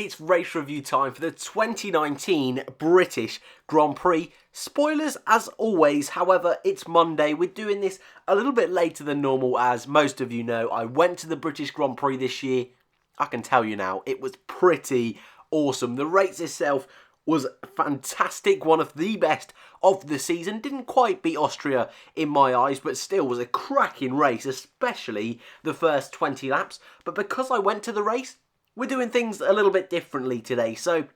It's race review time for the 2019 British Grand Prix. Spoilers as always, however, it's Monday. We're doing this a little bit later than normal, as most of you know. I went to the British Grand Prix this year. I can tell you now, it was pretty awesome. The race itself was fantastic, one of the best of the season. Didn't quite beat Austria in my eyes, but still was a cracking race, especially the first 20 laps. But because I went to the race, we're doing things a little bit differently today. So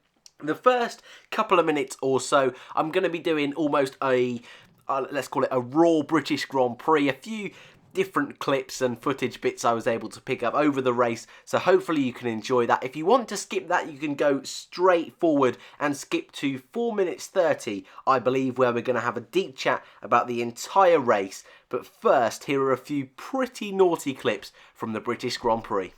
the first couple of minutes or so, I'm going to be doing almost a, let's call it a raw British Grand Prix. A few different clips and footage bits I was able to pick up over the race, so hopefully you can enjoy that. If you want to skip that, you can go straight forward and skip to 4 minutes 30, I believe, where we're going to have a deep chat about the entire race. But first, here are a few pretty naughty clips from the British Grand Prix.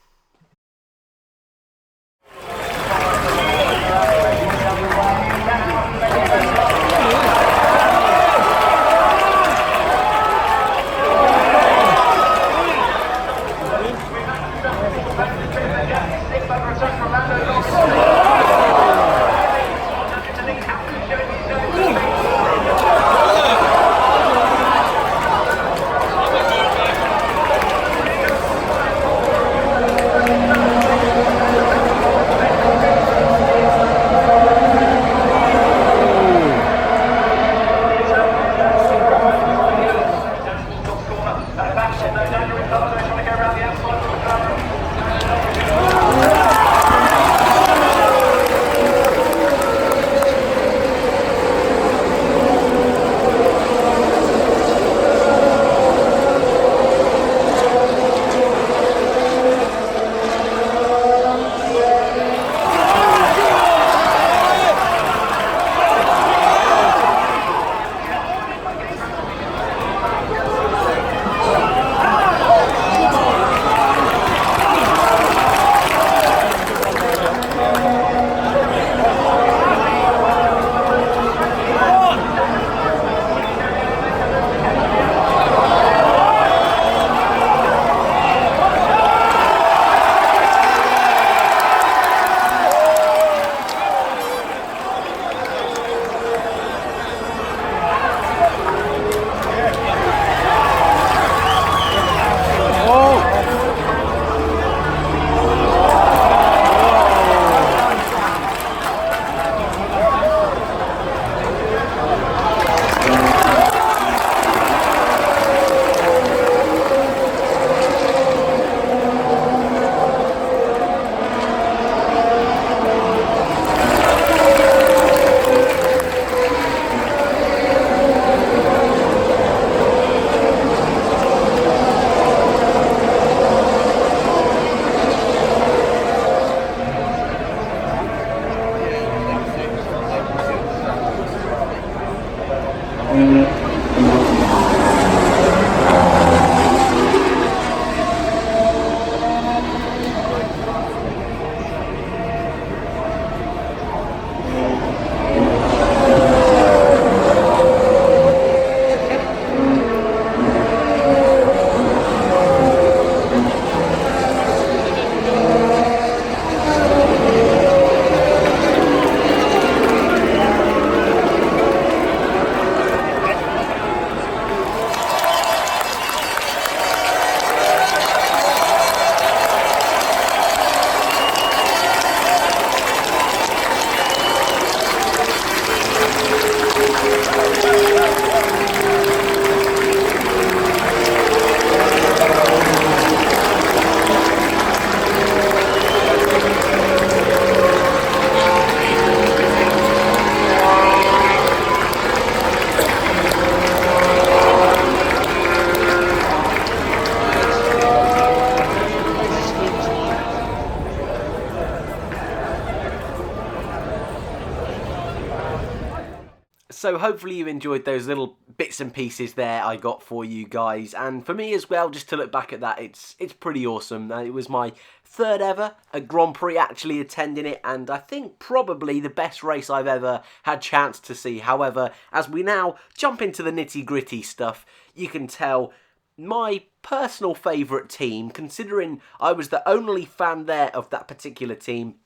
So hopefully you enjoyed those little bits and pieces there I got for you guys, and for me as well, just to look back at that, it's pretty awesome. It was my third ever a Grand Prix actually attending it, and I think probably the best race I've ever had chance to see. However, as we now jump into the nitty-gritty stuff, you can tell my personal favourite team, considering I was the only fan there of that particular team,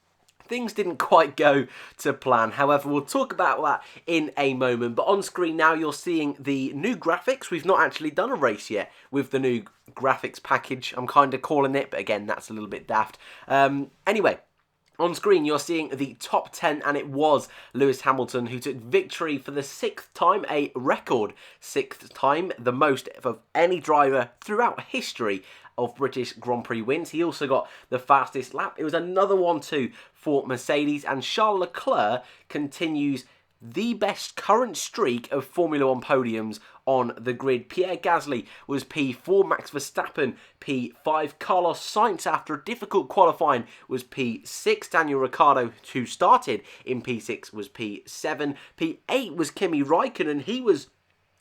things didn't quite go to plan. However, we'll talk about that in a moment. But on screen now, you're seeing the new graphics. We've not actually done a race yet with the new graphics package, I'm kind of calling it, but again, that's a little bit daft. Anyway, on screen, you're seeing the top 10, and it was Lewis Hamilton who took victory for the 6th time, a record 6th time, the most of any driver throughout history of British Grand Prix wins. He also got the fastest lap. It was another 1-2 for Mercedes, and Charles Leclerc continues the best current streak of Formula 1 podiums on the grid. Pierre Gasly was P4, Max Verstappen P5, Carlos Sainz, after a difficult qualifying, was P6, Daniel Ricciardo, who started in P6, was P7, P8 was Kimi Raikkonen. He was,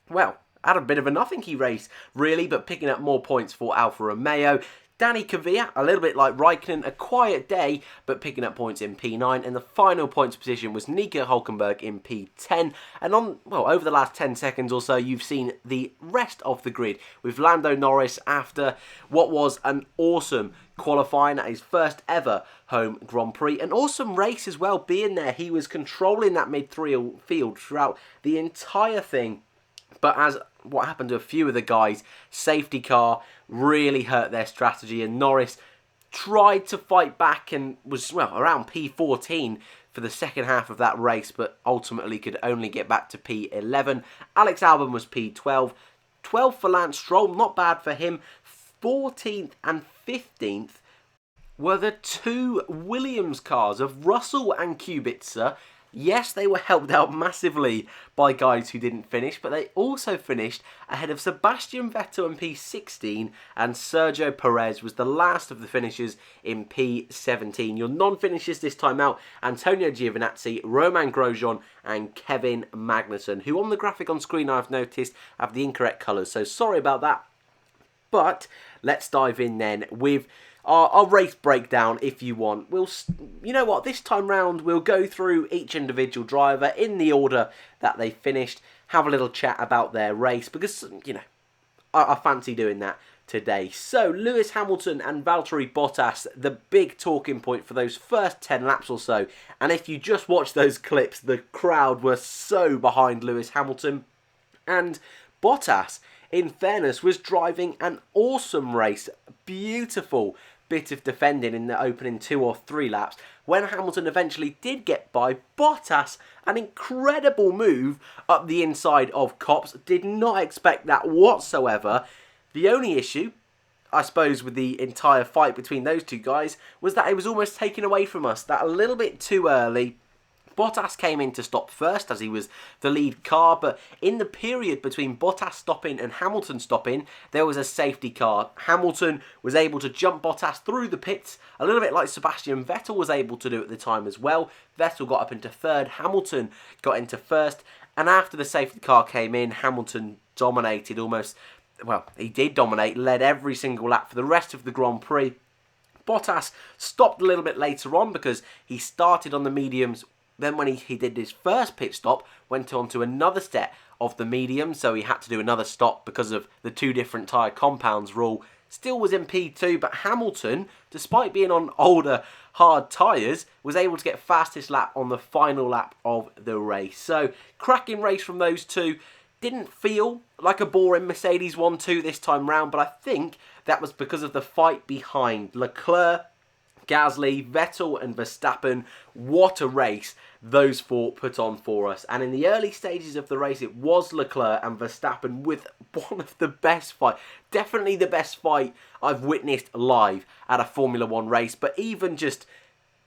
well, had a bit of a nothingy race, really, but picking up more points for Alfa Romeo. Danny Kvyat, a little bit like Raikkonen, a quiet day, but picking up points in P9. And the final points position was Nico Hülkenberg in P10. And over the last 10 seconds or so, you've seen the rest of the grid with Lando Norris after what was an awesome qualifying at his first ever home Grand Prix. An awesome race as well, being there. He was controlling that midfield throughout the entire thing. But as what happened to a few of the guys, safety car really hurt their strategy, and Norris tried to fight back and was, well, around P14 for the second half of that race, but ultimately could only get back to P11. Alex Albon was P12. 12th for Lance Stroll, not bad for him. 14th and 15th were the two Williams cars of Russell and Kubica. Yes, they were helped out massively by guys who didn't finish, but they also finished ahead of Sebastian Vettel in P16, and Sergio Perez was the last of the finishers in P17. Your non-finishers this time out, Antonio Giovinazzi, Romain Grosjean and Kevin Magnussen, who on the graphic on screen I've noticed have the incorrect colours, so sorry about that. But let's dive in then with our race breakdown, if you want. You know what, this time round we'll go through each individual driver in the order that they finished, have a little chat about their race, because, you know, I fancy doing that today. So, Lewis Hamilton and Valtteri Bottas, the big talking point for those first 10 laps or so. And if you just watch those clips, the crowd were so behind Lewis Hamilton. And Bottas, in fairness, was driving an awesome race. Beautiful bit of defending in the opening 2 or 3 laps. When Hamilton eventually did get by, Bottas, an incredible move up the inside of Copse. Did not expect that whatsoever. The only issue, I suppose, with the entire fight between those two guys was that it was almost taken away from us. That a little bit too early. Bottas came in to stop first as he was the lead car, but in the period between Bottas stopping and Hamilton stopping, there was a safety car. Hamilton was able to jump Bottas through the pits, a little bit like Sebastian Vettel was able to do at the time as well. Vettel got up into third, Hamilton got into first, and after the safety car came in, Hamilton dominated almost, well, he did dominate, led every single lap for the rest of the Grand Prix. Bottas stopped a little bit later on because he started on the mediums. Then when he did his first pit stop, went on to another set of the medium, so he had to do another stop because of the 2 different tyre compounds rule. Still was in P2, but Hamilton, despite being on older, hard tyres, was able to get fastest lap on the final lap of the race. So, cracking race from those two. Didn't feel like a boring Mercedes 1-2 this time round, but I think that was because of the fight behind Leclerc, Gasly, Vettel and Verstappen. What a race those 4 put on for us. And in the early stages of the race, it was Leclerc and Verstappen with one of the best fights. Definitely the best fight I've witnessed live at a Formula 1 race. But even just,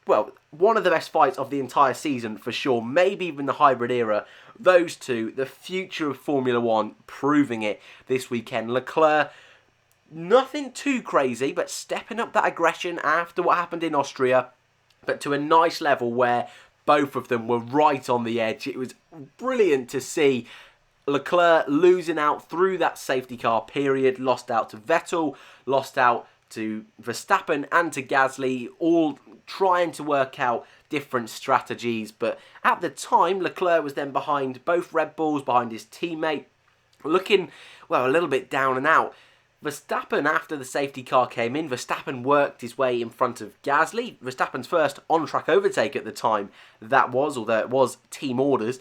well, one of the best fights of the entire season for sure. Maybe even the hybrid era. Those two, the future of Formula 1, proving it this weekend. Leclerc, nothing too crazy, but stepping up that aggression after what happened in Austria, but to a nice level where both of them were right on the edge. It was brilliant to see Leclerc losing out through that safety car period, lost out to Vettel, lost out to Verstappen and to Gasly, all trying to work out different strategies. But at the time, Leclerc was then behind both Red Bulls, behind his teammate, looking, well, a little bit down and out. Verstappen, after the safety car came in, Verstappen worked his way in front of Gasly. Verstappen's first on-track overtake at the time, that was, although it was team orders.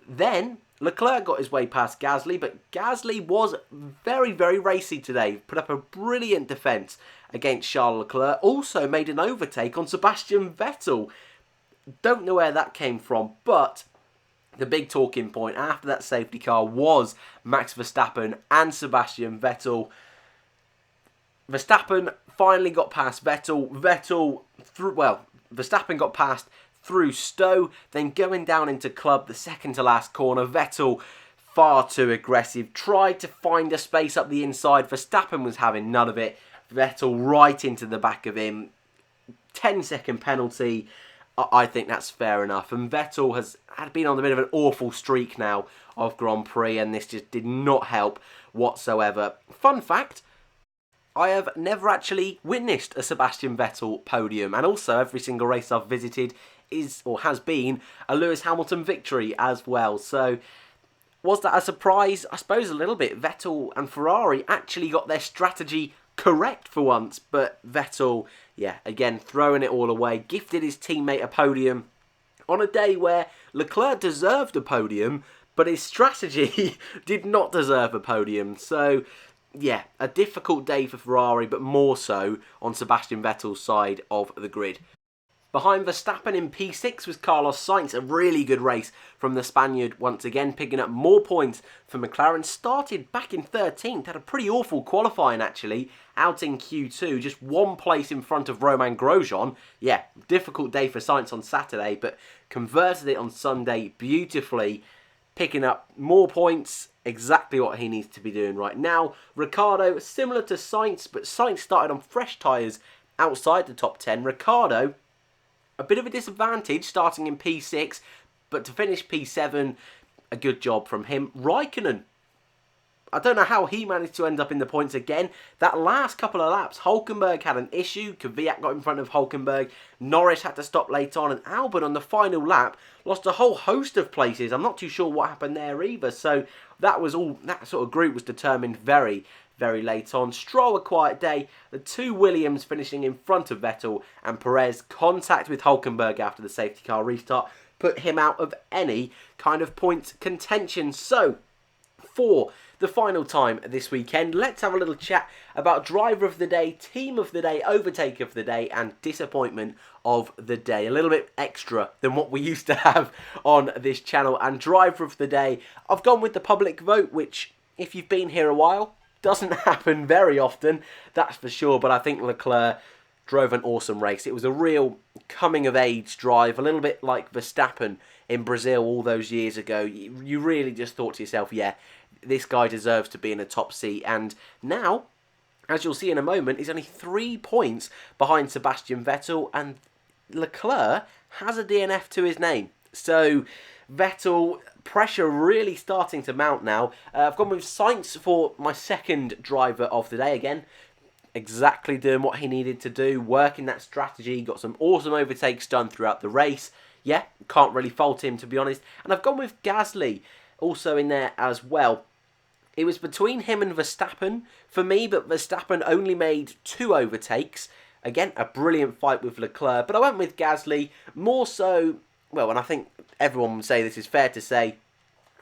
Then Leclerc got his way past Gasly, but Gasly was very, very racy today. Put up a brilliant defence against Charles Leclerc. Also made an overtake on Sebastian Vettel. Don't know where that came from, but the big talking point after that safety car was Max Verstappen and Sebastian Vettel. Verstappen finally got past Vettel. Verstappen got past through Stowe, then going down into club, the second to last corner. Vettel, far too aggressive, tried to find a space up the inside. Verstappen was having none of it. Vettel right into the back of him. 10-second penalty. I think that's fair enough. And Vettel had been on a bit of an awful streak now of Grand Prix, and this just did not help whatsoever. Fun fact, I have never actually witnessed a Sebastian Vettel podium, and also every single race I've visited is or has been a Lewis Hamilton victory as well. So was that a surprise? I suppose a little bit. Vettel and Ferrari actually got their strategy correct for once, but Vettel, yeah, again, throwing it all away, gifted his teammate a podium on a day where Leclerc deserved a podium, but his strategy did not deserve a podium. So yeah, a difficult day for Ferrari, but more so on Sebastian Vettel's side of the grid. Behind Verstappen in P6 was Carlos Sainz, a really good race from the Spaniard, once again picking up more points for McLaren. Started back in 13th, had a pretty awful qualifying actually, out in Q2, just one place in front of Romain Grosjean. Yeah, difficult day for Sainz on Saturday, but converted it on Sunday beautifully, picking up more points, exactly what he needs to be doing right now. Ricciardo, similar to Sainz, but Sainz started on fresh tyres outside the top 10. Ricciardo, a bit of a disadvantage starting in P6, but to finish P7, a good job from him. Raikkonen, I don't know how he managed to end up in the points again. That last couple of laps, Hülkenberg had an issue. Kvyat got in front of Hülkenberg. Norris had to stop late on, and Albon on the final lap lost a whole host of places. I'm not too sure what happened there either. So that was all. That sort of group was determined very, very late on. Stroll, a quiet day. The two Williams finishing in front of Vettel, and Perez contact with Hülkenberg after the safety car restart put him out of any kind of point contention. So for the final time this weekend, let's have a little chat about driver of the day, team of the day, overtake of the day, and disappointment of the day. A little bit extra than what we used to have on this channel. And driver of the day, I've gone with the public vote, which, if you've been here a while, doesn't happen very often, that's for sure. But I think Leclerc drove an awesome race. It was a real coming-of-age drive, a little bit like Verstappen in Brazil all those years ago. You really just thought to yourself, yeah, this guy deserves to be in a top seat. And now, as you'll see in a moment, he's only 3 points behind Sebastian Vettel, and Leclerc has a DNF to his name. So Vettel, pressure really starting to mount now. I've gone with Sainz for my second driver of the day. Again, exactly doing what he needed to do, working that strategy, got some awesome overtakes done throughout the race. Yeah, can't really fault him, to be honest. And I've gone with Gasly also in there as well. It was between him and Verstappen for me, but Verstappen only made 2 overtakes. Again, a brilliant fight with Leclerc, but I went with Gasly more so, well, and I think everyone would say this is fair to say,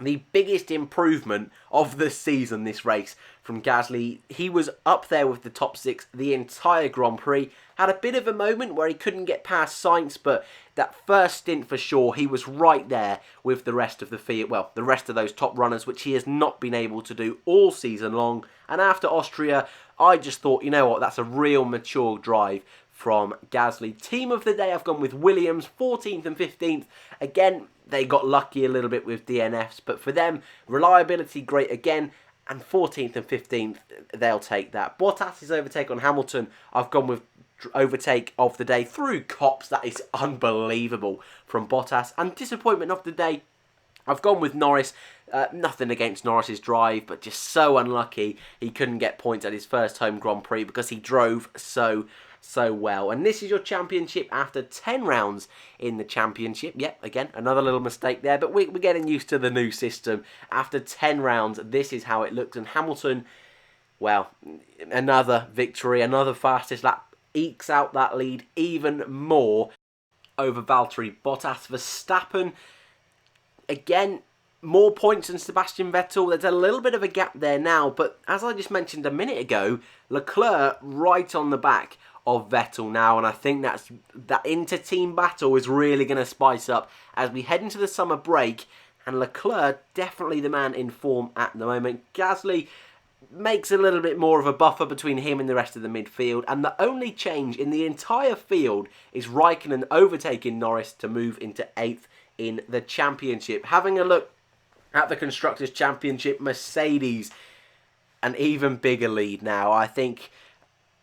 the biggest improvement of the season, this race from Gasly. He was up there with the top 6 the entire Grand Prix. Had a bit of a moment where he couldn't get past Sainz, but that first stint for sure, he was right there with the rest of the field, well, the rest of those top runners, which he has not been able to do all season long. And after Austria, I just thought, you know what, that's a real mature drive from Gasly. Team of the day, I've gone with Williams, 14th and 15th. Again, they got lucky a little bit with DNFs, but for them, reliability great again, and 14th and 15th, they'll take that. Bottas' overtake on Hamilton, I've gone with overtake of the day through Cops. That is unbelievable from Bottas. And disappointment of the day, I've gone with Norris. Nothing against Norris's drive, but just so unlucky he couldn't get points at his first home Grand Prix because he drove so well. And this is your championship after 10 rounds in the championship. Yep, again, another little mistake there, but we're getting used to the new system. After 10 rounds, this is how it looks. And Hamilton, well, another victory, another fastest lap, ekes out that lead even more over Valtteri Bottas. Verstappen, again, more points than Sebastian Vettel. There's a little bit of a gap there now, but as I just mentioned a minute ago, Leclerc right on the back of Vettel now, and I think that inter-team battle is really going to spice up as we head into the summer break, and Leclerc definitely the man in form at the moment. Gasly makes a little bit more of a buffer between him and the rest of the midfield, and the only change in the entire field is Raikkonen overtaking Norris to move into 8th in the championship. Having a look at the Constructors Championship, Mercedes, an even bigger lead now. I think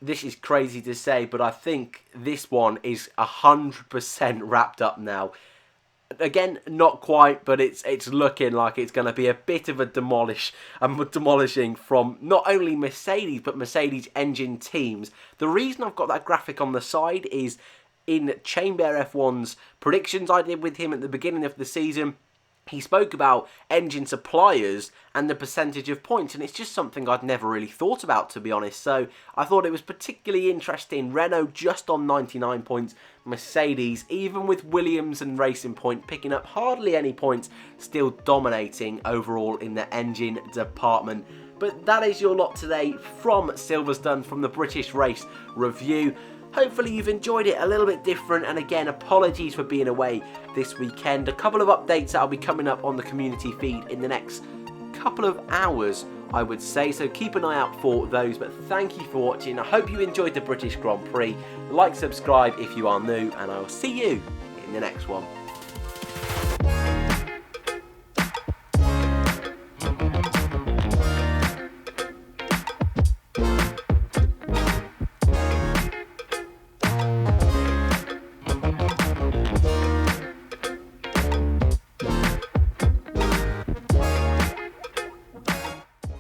this is crazy to say, but I think this one is 100% wrapped up now. Again, not quite, but it's looking like it's going to be a bit of a demolishing from not only Mercedes, but Mercedes engine teams. The reason I've got that graphic on the side is in Chamber F1's predictions I did with him at the beginning of the season. He spoke about engine suppliers and the percentage of points, and it's just something I'd never really thought about, to be honest. So I thought it was particularly interesting. Renault just on 99 points. Mercedes, even with Williams and Racing Point picking up hardly any points, still dominating overall in the engine department. But that is your lot today from Silverstone, from the British Race Review. Hopefully you've enjoyed it a little bit different, and again, apologies for being away this weekend. A couple of updates that will be coming up on the community feed in the next couple of hours, I would say, so keep an eye out for those. But thank you for watching. I hope you enjoyed the British Grand Prix. Like, subscribe if you are new, and I will see you in the next one.